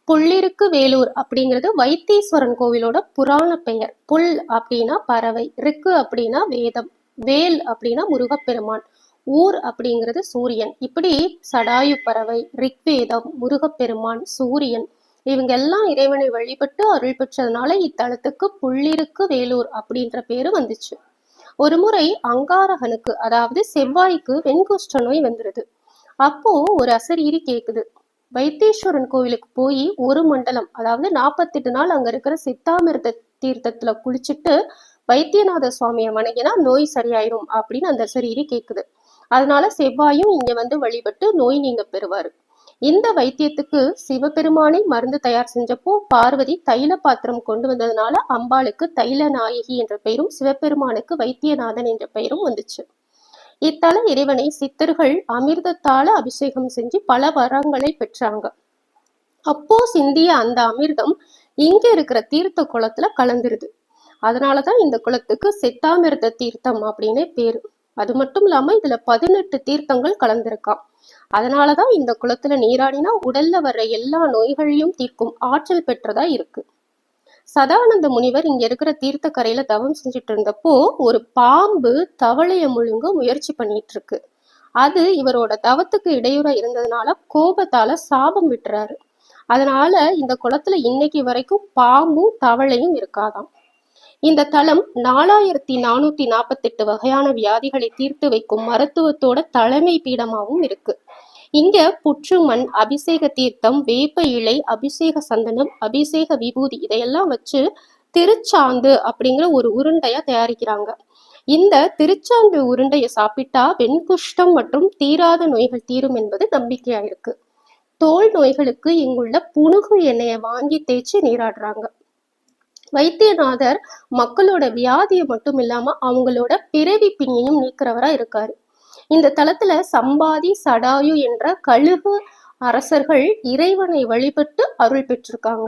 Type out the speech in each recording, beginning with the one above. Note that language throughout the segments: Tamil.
புள்ளிருக்கு வேலூர் அப்படிங்கிறது வைத்தீஸ்வரன் கோவிலோட புராண பெயர். புல் அப்படின்னா பறவை, ருக்கு அப்படின்னா வேதம், வேல் அப்படின்னா முருகப்பெருமான், ஊர் அப்படிங்கிறது சூரியன். இப்படி சடாயு பறவை, ரிக்வேதம், முருகப்பெருமான், சூரியன் இவங்க எல்லாம் இறைவனை வழிபட்டு அருள் பெற்றதுனால இத்தலத்துக்கு புள்ளிருக்கு வேலூர் அப்படின்ற பேரு வந்துச்சு. ஒரு முறை அங்காரகனுக்கு, அதாவது செவ்வாய்க்கு வெண்குஷ்ட நோய் வந்துருது. அப்போ ஒரு அசரீரி கேக்குது, வைத்தீஸ்வரன் கோவிலுக்கு போய் ஒரு மண்டலம், அதாவது 48 நாள் அங்க இருக்கிற சித்தாமிர்த தீர்த்தத்துல குளிச்சுட்டு வைத்தியநாத சுவாமியை வணங்கினா நோய் சரியாயிரும் அப்படின்னு அந்த சரீரி கேக்குது. அதனால செவ்வாயும் இங்க வந்து வழிபட்டு நோய் நீங்க பெறுவாரு. இந்த வைத்தியத்துக்கு சிவபெருமானை மருந்து தயார் செஞ்சப்போ பார்வதி தைல பாத்திரம் கொண்டு வந்ததுனால அம்பாளுக்கு தைல நாயகி என்ற பெயரும் சிவபெருமானுக்கு வைத்தியநாதன் என்ற பெயரும் வந்துச்சு. இத்தல இறைவனை சித்தர்கள் அமிர்தத்தால அபிஷேகம் செஞ்சு பல வரங்களை பெற்றாங்க. அப்போ சிந்திய அந்த அமிர்தம் இங்க இருக்கிற தீர்த்த குளத்துல கலந்துருது. அதனாலதான் இந்த குளத்துக்கு சித்தாமிர்த தீர்த்தம் அப்படின்னு பேரு. அது மட்டும் இல்லாம இதுல 18 தீர்த்தங்கள் கலந்திருக்காம். அதனாலதான் இந்த குளத்துல நீராடினா உடல்ல வர்ற எல்லா நோய்களையும் தீர்க்கும் ஆற்றல் பெற்றதா இருக்கு. சதானந்த முனிவர் இங்க இருக்கிற தீர்த்த கரையில தவம் செஞ்சுட்டு இருந்தப்போ ஒரு பாம்பு தவளைய முழுங்க முயற்சி பண்ணிட்டு இருக்கு. அது இவரோட தவத்துக்கு இடையூறா இருந்ததுனால கோபத்தால சாபம் விட்டுறாரு. அதனால இந்த குளத்துல இன்னைக்கு வரைக்கும் பாம்பும் தவளையும் இருக்காதாம். இந்த தலம் 4448 வகையான வியாதிகளை தீர்த்து வைக்கும் மருத்துவத்தோட தலைமை பீடமாகவும் இருக்கு. இங்க புற்றுமண், அபிஷேக தீர்த்தம், வேப்ப இலை, அபிஷேக சந்தனம், அபிஷேக விபூதி இதையெல்லாம் வச்சு திருச்சாந்து அப்படிங்கிற ஒரு உருண்டையா தயாரிக்கிறாங்க. இந்த திருச்சாந்து உருண்டையை சாப்பிட்டா வெண்குஷ்டம் மற்றும் தீராத நோய்கள் தீரும் என்பது நம்பிக்கையா இருக்கு. தோல் நோய்களுக்கு இங்குள்ள புனுகு எண்ணெயை வாங்கி தேய்ச்சி நீராடுறாங்க. வைத்தியநாதர் மக்களோட வியாதியை மட்டும் இல்லாம அவங்களோட பிறவி பிணியையும் நீக்கிறவரா இருக்காரு. இந்த தலத்துல சம்பாதி, சடாயு என்ற கழுகு அரசர்கள் இறைவனை வழிபட்டு அருள் பெற்றிருக்காங்க.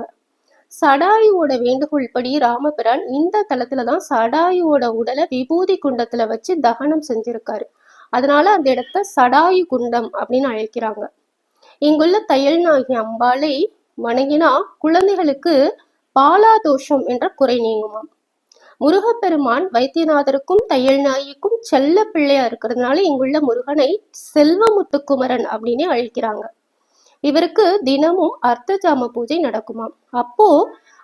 சடாயுவோட வேண்டுகோள் படி ராமபிரான் இந்த தலத்துலதான் சடாயுவோட உடலை விபூதி குண்டத்துல வச்சு தகனம் செஞ்சிருக்காரு. அதனால அந்த இடத்த சடாயு குண்டம் அப்படின்னு அழைக்கிறாங்க. இங்குள்ள தையல்நாயகி அம்பாளை வணங்கினா குழந்தைகளுக்கு பாலாதோஷம் என்ற குறை நீங்குமாம். முருகப்பெருமான் வைத்தியநாதருக்கும் தையல் நாய்க்கும் செல்ல பிள்ளையா இருக்கிறதுனால இங்குள்ள முருகனை செல்வமுத்துக்குமரன் அப்படின்னு அழைக்கிறாங்க. இவருக்கு தினமும் அர்த்தஜாம பூஜை நடக்குமாம். அப்போ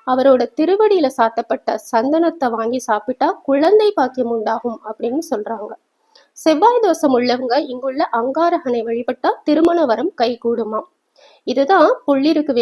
அவரோட திருவடியில சாத்தப்பட்ட சந்தனத்தை வாங்கி சாப்பிட்டா குழந்தை பாக்கியம் உண்டாகும் அப்படின்னு சொல்றாங்க. செவ்வாய் தோஷம் உள்ளவங்க இங்குள்ள அங்காரகனை வழிபட்டா திருமண வரம் கைகூடுமாம். இதுதான் புள்ளிருக்கு